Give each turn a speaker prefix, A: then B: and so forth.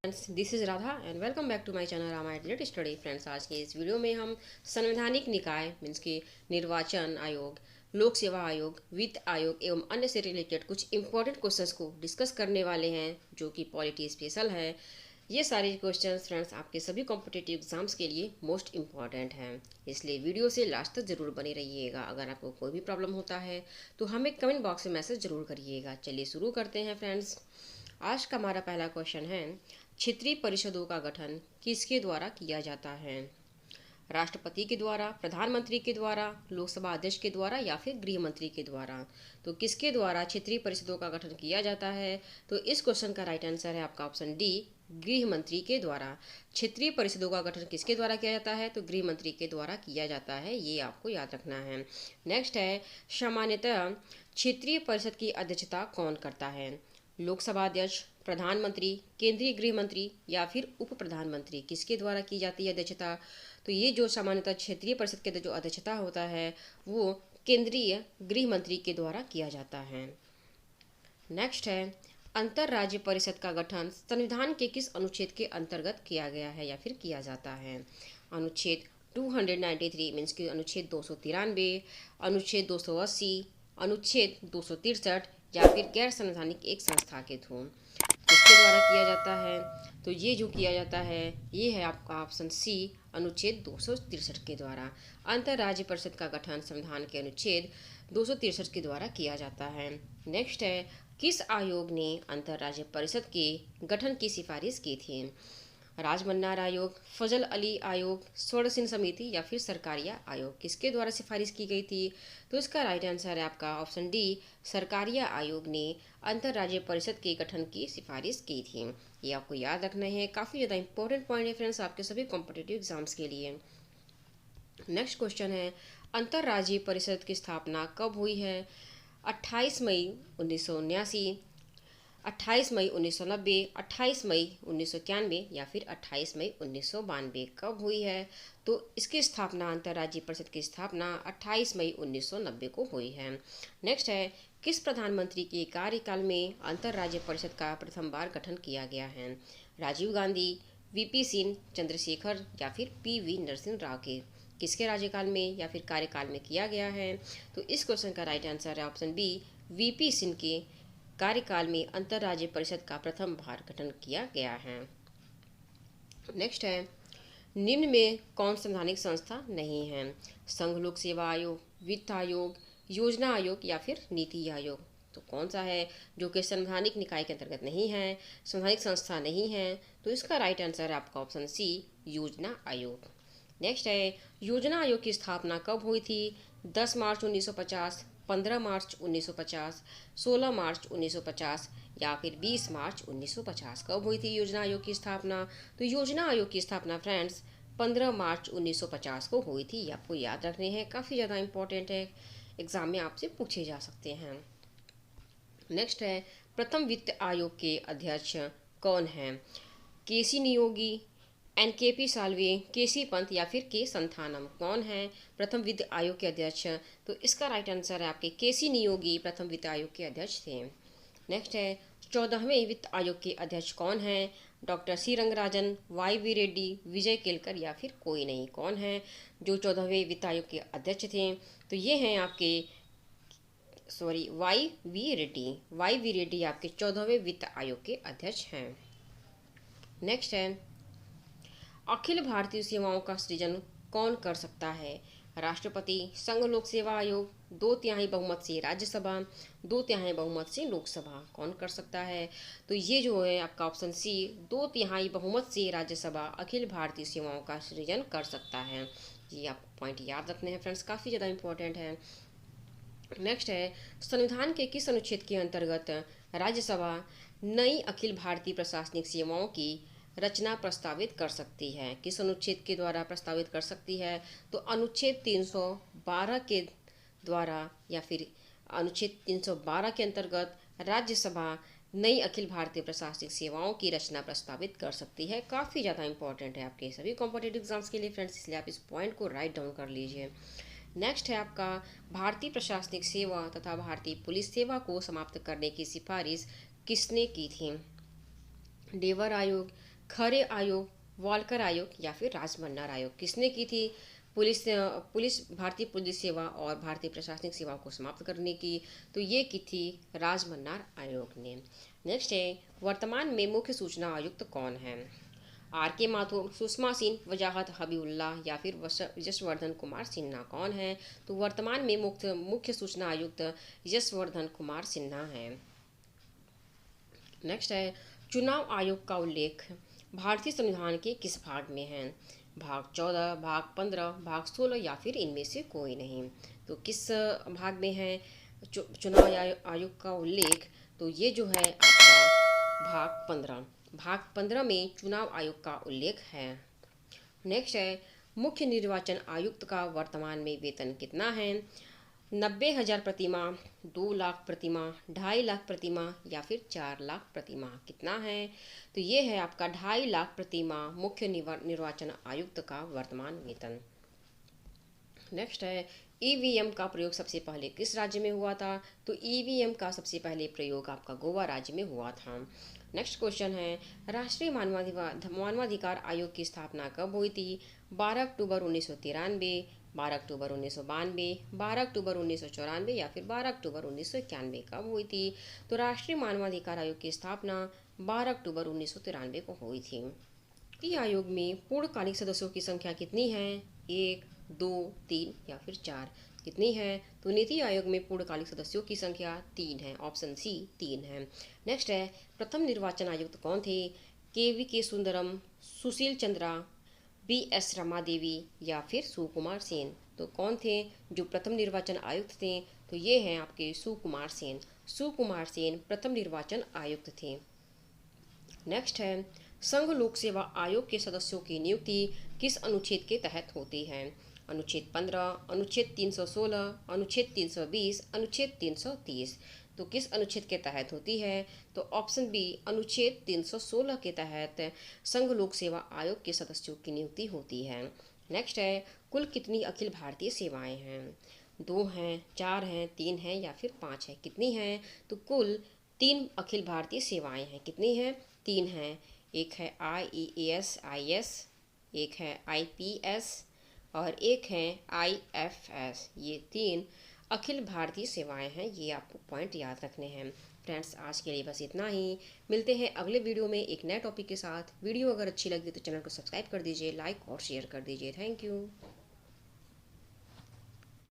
A: Friends, this is Radha and welcome back to my channel Rama at study. Friends, आज के इस video में हम संवैधानिक निकाय मीन्स की निर्वाचन आयोग, लोक सेवा आयोग, वित्त आयोग एवं अन्य से रिलेटेड कुछ इंपॉर्टेंट क्वेश्चंस को डिस्कस करने वाले हैं, जो कि पॉलिटी स्पेशल है। ये सारे क्वेश्चंस फ्रेंड्स आपके सभी कॉम्पिटिटिव एग्जाम्स के लिए मोस्ट इम्पॉर्टेंट हैं, इसलिए वीडियो से लास्ट तक ज़रूर बने रहिएगा। अगर आपको कोई भी प्रॉब्लम होता है तो हमें कमेंट बॉक्स में मैसेज ज़रूर करिएगा। चलिए शुरू करते हैं फ्रेंड्स। आज का हमारा पहला क्वेश्चन है, क्षेत्रीय परिषदों का गठन किसके द्वारा किया जाता है? राष्ट्रपति के द्वारा, प्रधानमंत्री के द्वारा, लोकसभा अध्यक्ष के द्वारा या फिर गृह मंत्री के द्वारा? तो किसके द्वारा क्षेत्रीय परिषदों का गठन किया जाता है? तो इस क्वेश्चन का राइट आंसर है आपका ऑप्शन डी, गृह मंत्री के द्वारा। क्षेत्रीय परिषदों का गठन किसके द्वारा किया जाता है? तो गृह मंत्री के द्वारा किया जाता है, ये आपको याद रखना है। नेक्स्ट है, सामान्यतः क्षेत्रीय परिषद की अध्यक्षता कौन करता है? लोकसभा अध्यक्ष, प्रधानमंत्री, केंद्रीय गृह मंत्री या फिर उप प्रधानमंत्री? किसके द्वारा की जाती है अध्यक्षता? तो ये जो सामान्यतः क्षेत्रीय परिषद के जो अध्यक्षता होता है वो केंद्रीय गृह मंत्री के द्वारा किया जाता है। नेक्स्ट है, अंतर राज्य परिषद का गठन संविधान के किस अनुच्छेद के अंतर्गत किया गया है या फिर किया जाता है? अनुच्छेद 293 मीन्स की अनुच्छेद 293, अनुच्छेद 280, अनुच्छेद 263 या फिर गैर संवैधानिक एक संस्था के थ्रू? किसके द्वारा किया जाता है? तो ये जो किया जाता है ये है आपका ऑप्शन सी, अनुच्छेद 263 के द्वारा। अंतर्राज्य परिषद का गठन संविधान के अनुच्छेद 263 के द्वारा किया जाता है। नेक्स्ट है, किस आयोग ने अंतर्राज्य परिषद के गठन की सिफारिश की थी? राजमन्नार आयोग, फजल अली आयोग, स्वर्ण सिंह समिति या फिर सरकारिया आयोग? किसके द्वारा सिफारिश की गई थी? तो इसका राइट आंसर है आपका ऑप्शन डी, सरकारिया आयोग ने अंतर्राज्य परिषद के गठन की सिफारिश की थी। ये आपको याद रखना है, काफ़ी ज़्यादा इंपॉर्टेंट पॉइंट है फ्रेंड्स आपके सभी कॉम्पिटिटिव एग्जाम्स के लिए। नेक्स्ट क्वेश्चन है, अंतर्राज्यीय परिषद की स्थापना कब हुई है? 28 मई 1979, 28 मई 1990, 28 मई 1991 या फिर 28 मई 1992? कब हुई है? तो इसकी स्थापना, अंतर्राज्यीय परिषद की स्थापना 28 मई 1990 को हुई है। नेक्स्ट है, किस प्रधानमंत्री के कार्यकाल में अंतर्राज्यीय परिषद का प्रथम बार गठन किया गया है? राजीव गांधी, वीपी सिंह, चंद्रशेखर या फिर पीवी नरसिंह राव के? किसके राज्यकाल में या फिर कार्यकाल में किया गया है? तो इस क्वेश्चन का राइट आंसर है ऑप्शन बी, वीपी सिंह के कार्यकाल में अंतर्राज्यीय परिषद का प्रथम बार गठन किया गया है। नेक्स्ट है, निम्न में कौन संवैधानिक संस्था नहीं है? संघ लोक सेवा आयोग, वित्त आयोग, योजना आयोग या फिर नीति आयोग? तो कौन सा है जो कि संवैधानिक निकाय के अंतर्गत नहीं है, संवैधानिक संस्था नहीं है? तो इसका राइट आंसर है आपका ऑप्शन सी, योजना आयोग। नेक्स्ट है, योजना आयोग की स्थापना कब हुई थी? 10 मार्च 1950, 15 मार्च 1950, 16 मार्च 1950 या फिर 20 मार्च 1950? कब हुई थी योजना आयोग की स्थापना? तो योजना आयोग की स्थापना फ्रेंड्स 15 मार्च 1950 को हुई थी। ये आपको याद रखने हैं, काफ़ी ज़्यादा इंपॉर्टेंट है, एग्जाम में आपसे पूछे जा सकते हैं। नेक्स्ट है, प्रथम वित्त आयोग के अध्यक्ष कौन हैं? केसी नियोगी, एनकेपी साल्वे, केसी पंत या फिर के संथानम? कौन है प्रथम वित्त आयोग के अध्यक्ष? तो इसका राइट आंसर है आपके केसी नियोगी प्रथम वित्त आयोग के अध्यक्ष थे। नेक्स्ट है, 14वें वित्त आयोग के अध्यक्ष कौन है? Doctor C Rangarajan, Y V Reddy, Vijay Kelkar या फिर कोई नहीं? कौन है जो 14वें वित्त आयोग के अध्यक्ष थे? तो ये हैं आपके Y V Reddy. Y V Reddy आपके 14वें वित्त आयोग के अध्यक्ष हैं। नेक्स्ट है, अखिल भारतीय सेवाओं का सृजन कौन कर सकता है? राष्ट्रपति, संघ लोक सेवा आयोग, 2/3 बहुमत से राज्यसभा, 2/3 बहुमत से लोकसभा? कौन कर सकता है? तो ये जो है आपका ऑप्शन सी, 2/3 बहुमत से राज्यसभा अखिल भारतीय सेवाओं का सृजन कर सकता है। ये आप पॉइंट याद रखने हैं फ्रेंड्स, काफ़ी ज़्यादा इंपॉर्टेंट है। नेक्स्ट है, संविधान के किस अनुच्छेद के अंतर्गत राज्यसभा नई अखिल भारतीय प्रशासनिक सेवाओं की रचना प्रस्तावित कर सकती है? किस अनुच्छेद के द्वारा प्रस्तावित कर सकती है? तो अनुच्छेद 312 के द्वारा या फिर अनुच्छेद 312 के अंतर्गत राज्यसभा नई अखिल भारतीय प्रशासनिक सेवाओं की रचना प्रस्तावित कर सकती है। काफ़ी ज़्यादा इंपॉर्टेंट है आपके सभी कॉम्पिटिटिव एग्जाम्स के लिए फ्रेंड्स, इसलिए आप इस पॉइंट को राइट डाउन कर लीजिए। नेक्स्ट है आपका, भारतीय प्रशासनिक सेवा तथा भारतीय पुलिस सेवा को समाप्त करने की सिफारिश किसने की थी? डेवर आयोग, खरे आयोग, वालकर आयोग या फिर राजमन्नार आयोग किसने की थी? भारतीय पुलिस सेवा और भारतीय प्रशासनिक सेवाओं को समाप्त करने की, तो ये की थी राजमन्नार आयोग ने। नेक्स्ट है, वर्तमान में मुख्य सूचना आयुक्त कौन है? आर के माथुर, सुषमा सिंह, वजाहत हबीबुल्लाह या फिर यशवर्धन कुमार सिन्हा कौन है? तो वर्तमान में मुख्य सूचना आयुक्त यशवर्धन कुमार सिन्हा हैं। नेक्स्ट है, चुनाव आयोग का उल्लेख भारतीय संविधान के किस भाग में है? भाग 14, भाग 15, भाग 16 या फिर इनमें से कोई नहीं। तो किस भाग में है चुनाव आयोग का उल्लेख? तो ये जो है आपका भाग 15 में चुनाव आयोग का उल्लेख है। नेक्स्ट है, मुख्य निर्वाचन आयुक्त का वर्तमान में वेतन कितना है? 90,000 प्रतिमाह, 2 लाख प्रतिमाह, 2.5 लाख प्रतिमाह या फिर 4 लाख प्रतिमाह कितना है? तो ये है आपका 2.5 लाख प्रतिमाह मुख्य निर्वाचन आयुक्त का वर्तमान वेतन। नेक्स्ट है, ईवीएम का प्रयोग सबसे पहले किस राज्य में हुआ था? तो ईवीएम का सबसे पहले प्रयोग आपका गोवा राज्य में हुआ था। नेक्स्ट क्वेश्चन है, राष्ट्रीय मानवाधिकार आयोग की स्थापना कब हुई थी? 12 अक्टूबर 1993, 12 अक्टूबर 1992, 12 अक्टूबर 1994 या फिर 12 अक्टूबर 1991 कब हुई थी? तो राष्ट्रीय मानवाधिकार आयोग की स्थापना 12 अक्टूबर 1993 को हुई थी। नीति आयोग में पूर्णकालिक सदस्यों की संख्या कितनी है? 1, 2, 3 या फिर 4 कितनी है? तो नीति आयोग में पूर्णकालिक सदस्यों की संख्या 3 है, ऑप्शन सी 3 है। नेक्स्ट है, प्रथम निर्वाचन आयुक्त कौन थे? के सुंदरम, सुशील चंद्रा, BS रमा देवी या फिर सुकुमार सेन। तो कौन थे जो प्रथम निर्वाचन आयुक्त थे? तो ये हैं आपके सुकुमार सेन। सुकुमार सेन प्रथम निर्वाचन आयुक्त थे। नेक्स्ट है, संघ लोक सेवा आयोग के सदस्यों की नियुक्ति किस अनुच्छेद के तहत होती है? अनुच्छेद 15, अनुच्छेद 316, अनुच्छेद 320, अनुच्छेद 330। तो किस अनुच्छेद के तहत होती है? तो ऑप्शन बी अनुच्छेद 316 के तहत संघ लोक सेवा आयोग के सदस्यों की नियुक्ति होती है। नेक्स्ट है, कुल कितनी अखिल भारतीय सेवाएं हैं? 2 हैं, 4 हैं, 3 हैं या फिर 5 हैं कितनी हैं? तो कुल 3 अखिल भारतीय सेवाएं हैं। कितनी हैं? 3 हैं। एक है IEAS, एक है IPS और एक है IFS। ये 3 अखिल भारतीय सेवाएं हैं, ये आपको पॉइंट याद रखने हैं। फ्रेंड्स, आज के लिए बस इतना ही। मिलते हैं अगले वीडियो में एक नए टॉपिक के साथ। वीडियो अगर अच्छी लगी तो चैनल को सब्सक्राइब कर दीजिए, लाइक और शेयर कर दीजिए। Thank you.